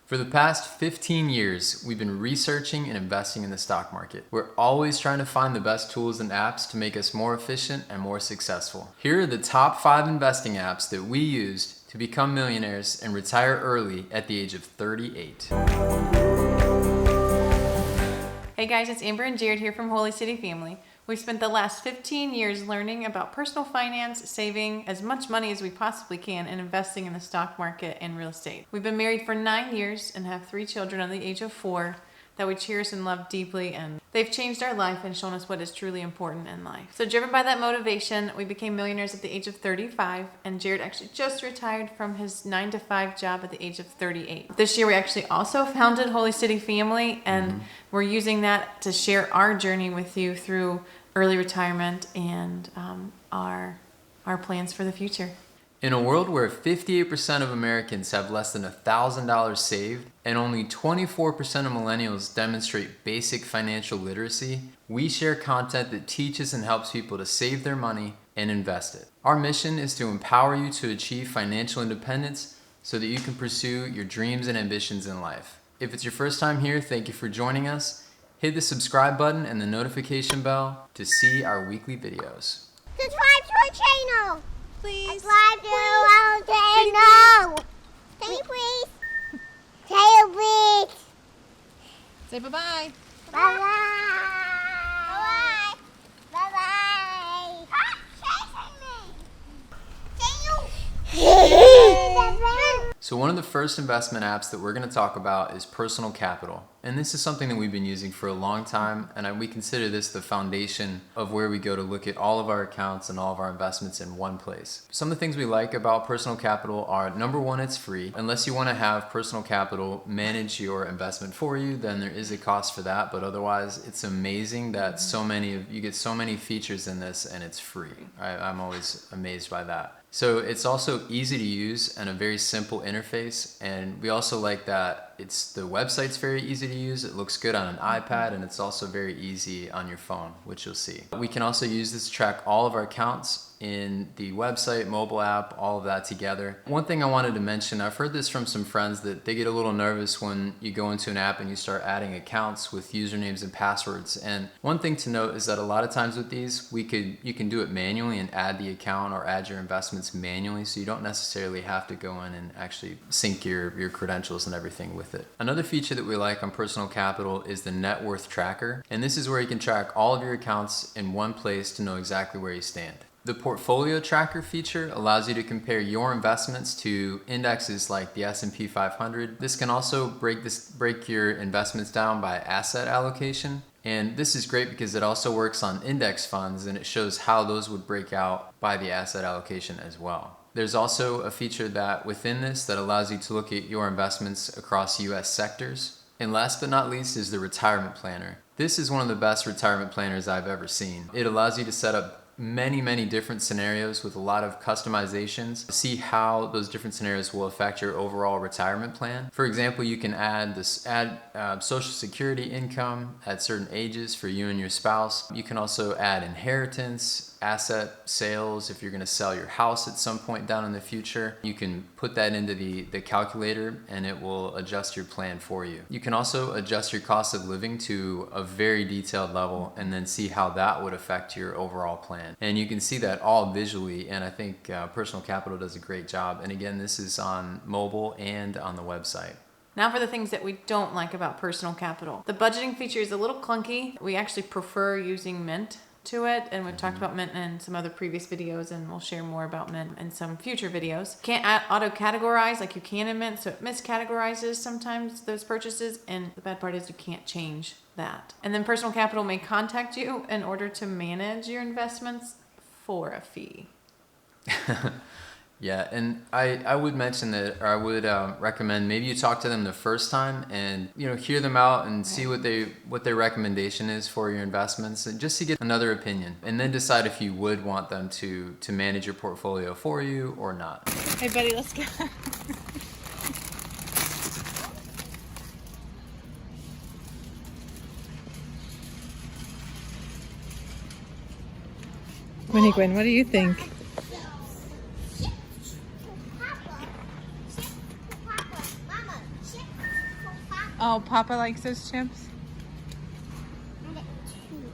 For the past 15 years, we've been researching and investing in the stock market. We're always trying to find the best tools and apps to make us more efficient and more successful. Here are the top 5 investing apps that we used to become millionaires and retire early at the age of 38. Hey guys, it's Amber and Jared here from Holy City Family. We've spent the last 15 years learning about personal finance, saving as much money as we possibly can, and investing in the stock market and real estate. We've been married for 9 years and have 3 children under the age of 4 that we cherish and love deeply, and they've changed our life and shown us what is truly important in life. So driven by that motivation, we became millionaires at the age of 35, and Jared actually just retired from his 9-to-5 job at the age of 38. This year we actually also founded Holy City Family, and we're using that to share our journey with you through early retirement and our plans for the future. In a world where 58% of Americans have less than $1,000 saved and only 24% of millennials demonstrate basic financial literacy, we share content that teaches and helps people to save their money and invest it. Our mission is to empower you to achieve financial independence so that you can pursue your dreams and ambitions in life. If it's your first time here, thank you for joining us. Hit the subscribe button and the notification bell to see our weekly videos. Subscribe to our channel. Please. Subscribe to our channel. Can you please? Say it, please. Say bye-bye. Bye-bye. Bye-bye. Bye-bye. Stop chasing me. Can you? So one of the first investment apps that we're going to talk about is Personal Capital. And this is something that we've been using for a long time, and we consider this the foundation of where we go to look at all of our accounts and all of our investments in one place. Some of the things we like about Personal Capital are, number one, it's free. Unless you want to have Personal Capital manage your investment for you, then there is a cost for that, but otherwise it's amazing that you get so many features in this and it's free. I'm always amazed by that. So it's also easy to use and a very simple interface, and we also like that the website's very easy to use. It looks good on an iPad, and it's also very easy on your phone, which you'll see. We can also use this to track all of our accounts in the website, mobile app, all of that together. One thing I wanted to mention, I've heard this from some friends that they get a little nervous when you go into an app and you start adding accounts with usernames and passwords. And one thing to note is that a lot of times with these, you can do it manually and add the account or add your investments manually, so you don't necessarily have to go in and actually sync your credentials and everything with it. Another feature that we like on Personal Capital is the net worth tracker, and this is where you can track all of your accounts in one place to know exactly where you stand. The portfolio tracker feature allows you to compare your investments to indexes like the S&P 500. This can also break your investments down by asset allocation. And this is great because it also works on index funds, and it shows how those would break out by the asset allocation as well. There's also a feature that within this that allows you to look at your investments across US sectors. And last but not least is the retirement planner. This is one of the best retirement planners I've ever seen. It allows you to set up many different scenarios with a lot of customizations to see how those different scenarios will affect your overall retirement plan. For example, you can add social security income at certain ages for you and your spouse. You can also add inheritance, asset sales if you're going to sell your house at some point down in the future. You can put that into the calculator and it will adjust your plan for you. You can also adjust your cost of living to a very detailed level and then see how that would affect your overall plan. And you can see that all visually, and I think Personal Capital does a great job. And again, this is on mobile and on the website. Now for the things that we don't like about Personal Capital. The budgeting feature is a little clunky. We actually prefer using Mint to it, and we've talked about Mint in some other previous videos, and we'll share more about Mint in some future videos. Can't auto categorize like you can in Mint, so it miscategorizes sometimes those purchases, and the bad part is you can't change that. And then Personal Capital may contact you in order to manage your investments for a fee. Yeah, and I would mention that, or I would recommend maybe you talk to them the first time and hear them out and see what their recommendation is for your investments, and just to get another opinion, and then decide if you would want them to manage your portfolio for you or not. Hey buddy, let's go. Winnie Gwen, what do you think? Oh, Papa likes those chips? I get two.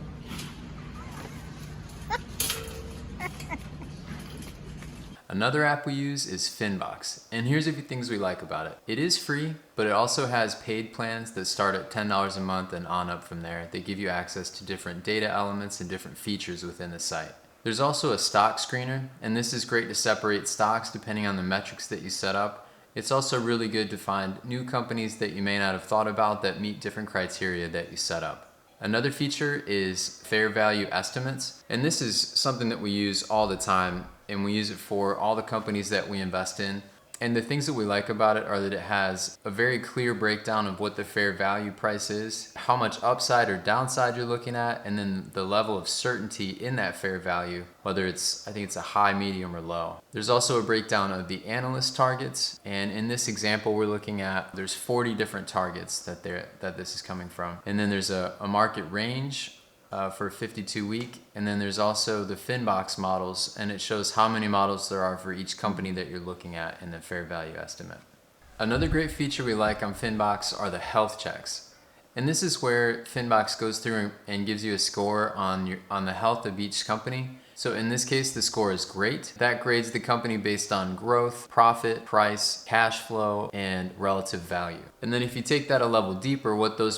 Another app we use is Finbox, and here's a few things we like about it. It is free, but it also has paid plans that start at $10 a month and on up from there. They give you access to different data elements and different features within the site. There's also a stock screener, and this is great to separate stocks depending on the metrics that you set up. It's also really good to find new companies that you may not have thought about that meet different criteria that you set up. Another feature is fair value estimates, and this is something that we use all the time, and we use it for all the companies that we invest in. And the things that we like about it are that it has a very clear breakdown of what the fair value price is, how much upside or downside you're looking at, and then the level of certainty in that fair value, whether it's, I think it's a high, medium, or low. There's also a breakdown of the analyst targets, and in this example we're looking at, there's 40 different targets that this is coming from. And then there's a market range for 52-week, and then there's also the Finbox models, and it shows how many models there are for each company that you're looking at in the fair value estimate. Another great feature we like on Finbox are the health checks, and this is where Finbox goes through and gives you a score on the health of each company. So in this case, the score is great. That grades the company based on growth, profit, price, cash flow, and relative value. And then if you take that a level deeper, what those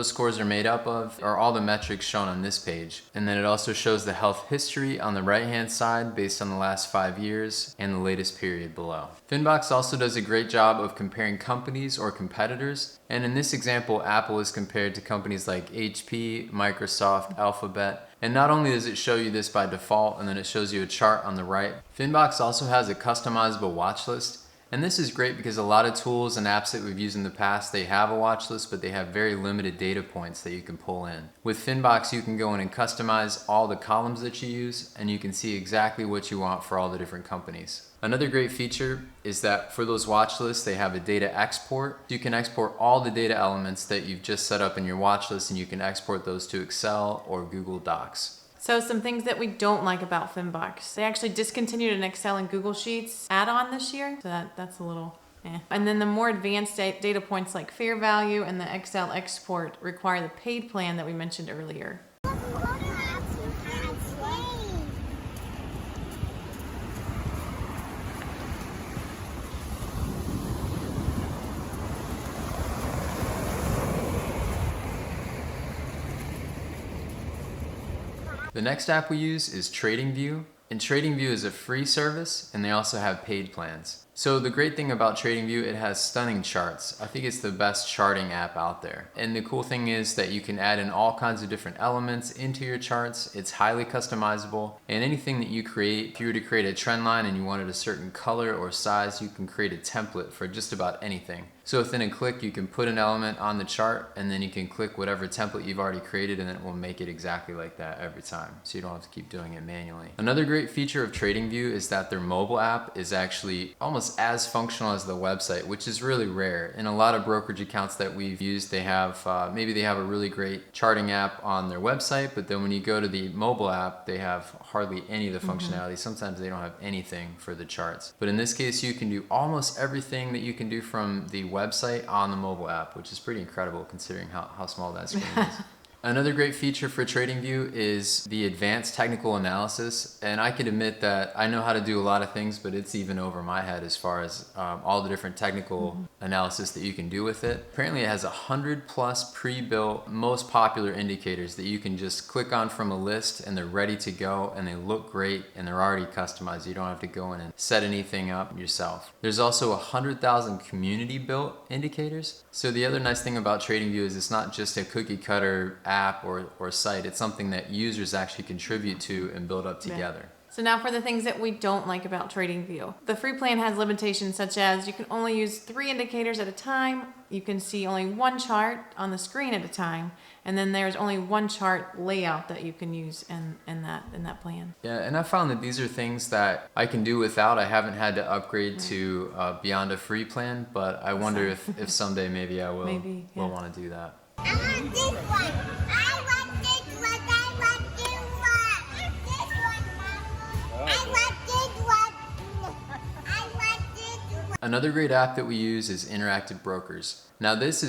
scores are made up of are all the metrics shown on this page. And then it also shows the health history on the right-hand side based on the last 5 years and the latest period below. Finbox also does a great job of comparing companies or competitors. And in this example, Apple is compared to companies like HP, Microsoft, Alphabet. And not only does it show you this by default, and then it shows you a chart on the right, Finbox also has a customizable watch list. And this is great because a lot of tools and apps that we've used in the past, they have a watch list, but they have very limited data points that you can pull in. With Finbox, you can go in and customize all the columns that you use, and you can see exactly what you want for all the different companies. Another great feature is that for those watch lists, they have a data export. You can export all the data elements that you've just set up in your watch list, and you can export those to Excel or Google Docs. So some things that we don't like about Finbox. They actually discontinued an Excel and Google Sheets add-on this year. So that's a little eh. And then the more advanced data points like fair value and the Excel export require the paid plan that we mentioned earlier. The next app we use is TradingView, and TradingView is a free service, and they also have paid plans. So the great thing about TradingView, it has stunning charts. I think it's the best charting app out there. And the cool thing is that you can add in all kinds of different elements into your charts. It's highly customizable, and anything that you create, if you were to create a trend line and you wanted a certain color or size, you can create a template for just about anything. So within a click, you can put an element on the chart, and then you can click whatever template you've already created, and it will make it exactly like that every time. So you don't have to keep doing it manually. Another great feature of TradingView is that their mobile app is actually almost as functional as the website, which is really rare. In a lot of brokerage accounts that we've used, they have maybe they have a really great charting app on their website, but then when you go to the mobile app, they have hardly any of the functionality. Sometimes they don't have anything for the charts. But in this case, you can do almost everything that you can do from the website on the mobile app, which is pretty incredible considering how small that screen is. Another great feature for TradingView is the advanced technical analysis, and I can admit that I know how to do a lot of things, but it's even over my head as far as all the different technical analysis that you can do with it. Apparently it has 100+ pre-built most popular indicators that you can just click on from a list, and they're ready to go, and they look great, and they're already customized. You don't have to go in and set anything up yourself. There's also 100,000 community built indicators. So the other nice thing about TradingView is it's not just a cookie cutter app or site. It's something that users actually contribute to and build up together. So now for the things that we don't like about TradingView. The free plan has limitations such as you can only use 3 indicators at a time, you can see only 1 chart on the screen at a time, and then there's only 1 chart layout that you can use in that plan. Yeah, and I found that these are things that I can do without. I haven't had to upgrade to beyond a free plan, but I wonder if someday maybe I will will want to do that. I want this one. I want this one. I want this one. This one, Mama. I want this one. I want this one. Another great app that we use is Interactive Brokers. Now this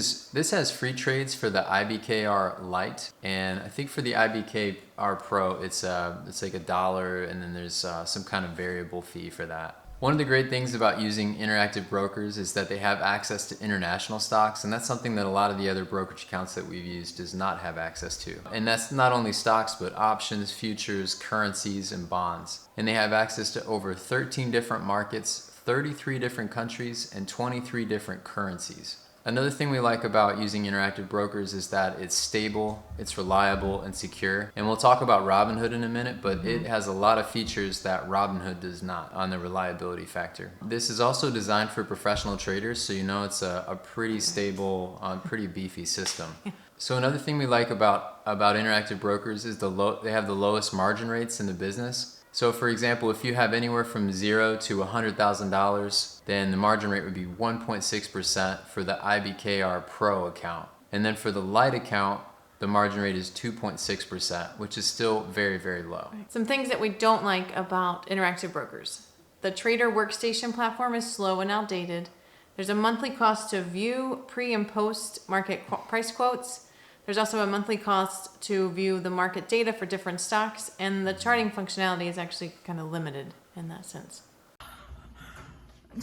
has free trades for the IBKR Lite, and I think for the IBKR Pro it's like $1, and then there's some kind of variable fee for that. One of the great things about using Interactive Brokers is that they have access to international stocks, and that's something that a lot of the other brokerage accounts that we've used does not have access to. And that's not only stocks, but options, futures, currencies, and bonds. And they have access to over 13 different markets, 33 different countries, and 23 different currencies. Another thing we like about using Interactive Brokers is that it's stable, it's reliable, and secure. And we'll talk about Robinhood in a minute, but it has a lot of features that Robinhood does not on the reliability factor. This is also designed for professional traders, so you know it's a pretty stable, pretty beefy system. So another thing we like about Interactive Brokers is they have the lowest margin rates in the business. So for example, if you have anywhere from $0 to $100,000, then the margin rate would be 1.6% for the IBKR Pro account. And then for the Lite account, the margin rate is 2.6%, which is still very, very low. Some things that we don't like about Interactive Brokers. The trader workstation platform is slow and outdated. There's a monthly cost to view pre and post market price quotes. There's also a monthly cost to view the market data for different stocks, and the charting functionality is actually kind of limited in that sense.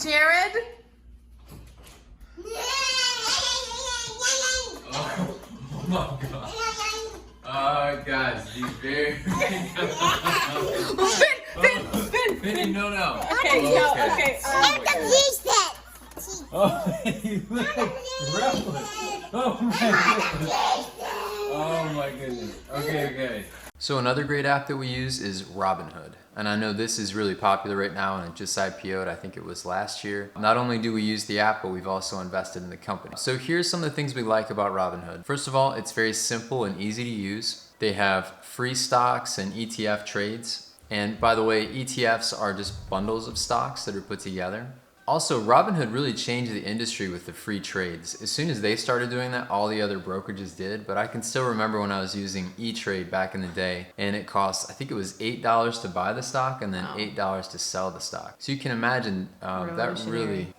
Jared? Oh my god. Guys, these very... Spin! No. Okay. I'm confused that. Oh, you look reckless. Oh my goodness. Okay. So another great app that we use is Robinhood. And I know this is really popular right now, and it just IPO'd, I think it was last year. Not only do we use the app, but we've also invested in the company. So here's some of the things we like about Robinhood. First of all, it's very simple and easy to use. They have free stocks and ETF trades. And by the way, ETFs are just bundles of stocks that are put together. Also, Robinhood really changed the industry with the free trades. As soon as they started doing that, all the other brokerages did, but I can still remember when I was using E-Trade back in the day, and it cost, I think it was $8 to buy the stock and then $8 to sell the stock. So you can imagine that really,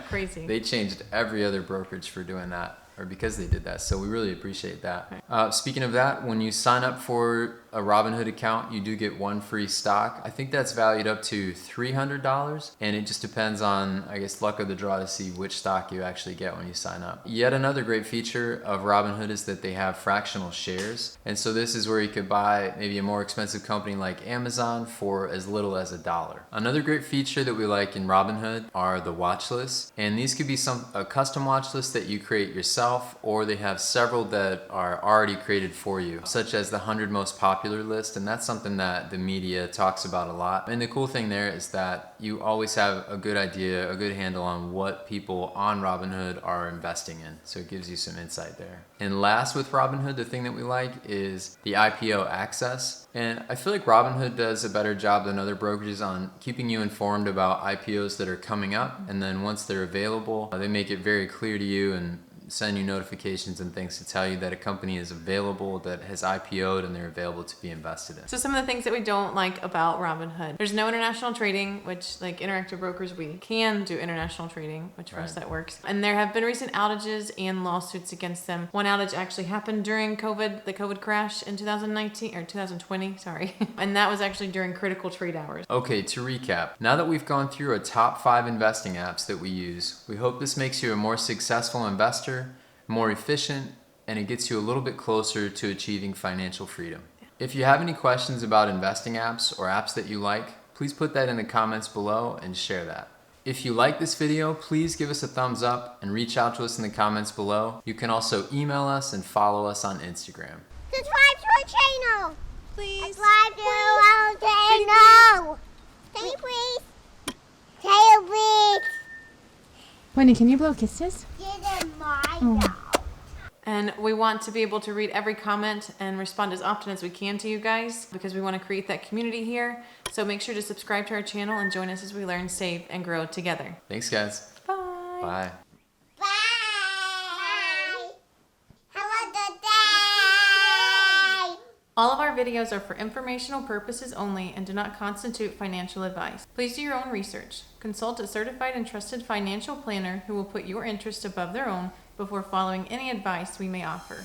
Crazy. They changed every other brokerage for doing that, or because they did that, so we really appreciate that. Speaking of that, when you sign up for a Robinhood account, you do get one free stock. I think that's valued up to $300, and it just depends on, I guess, luck of the draw to see which stock you actually get when you sign up. Yet another great feature of Robinhood is that they have fractional shares, and so this is where you could buy maybe a more expensive company like Amazon for as little as $1. Another great feature that we like in Robinhood are the watch lists, and these could be a custom watch list that you create yourself, or they have several that are already created for you, such as the 100 most popular list, and that's something that the media talks about a lot. And the cool thing there is that you always have a good idea, a good handle on what people on Robinhood are investing in, so it gives you some insight there. And last with Robinhood, the thing that we like is the IPO access. And I feel like Robinhood does a better job than other brokerages on keeping you informed about IPOs that are coming up, and then once they're available, they make it very clear to you and send you notifications and things to tell you that a company is available, that has IPO'd, and they're available to be invested in. So some of the things that we don't like about Robinhood. There's no international trading, which like Interactive Brokers, we can do international trading, which for us that works. And there have been recent outages and lawsuits against them. One outage actually happened during COVID, the COVID crash in 2020, sorry. And that was actually during critical trade hours. Okay, to recap, now that we've gone through our top 5 investing apps that we use, we hope this makes you a more successful investor, more efficient, and it gets you a little bit closer to achieving financial freedom. If you have any questions about investing apps or apps that you like, please put that in the comments below and share that. If you like this video, please give us a thumbs up and reach out to us in the comments below. You can also email us and follow us on Instagram. Subscribe to our channel. Please. Subscribe to our channel. Can you please? Can you please? Wendy, can you blow kisses? Get in my job. And we want to be able to read every comment and respond as often as we can to you guys because we want to create that community here. So make sure to subscribe to our channel and join us as we learn, save, and grow together. Thanks, guys. Bye. Bye. Bye. Have a good day. All of our videos are for informational purposes only and do not constitute financial advice. Please do your own research. Consult a certified and trusted financial planner who will put your interests above their own before following any advice we may offer.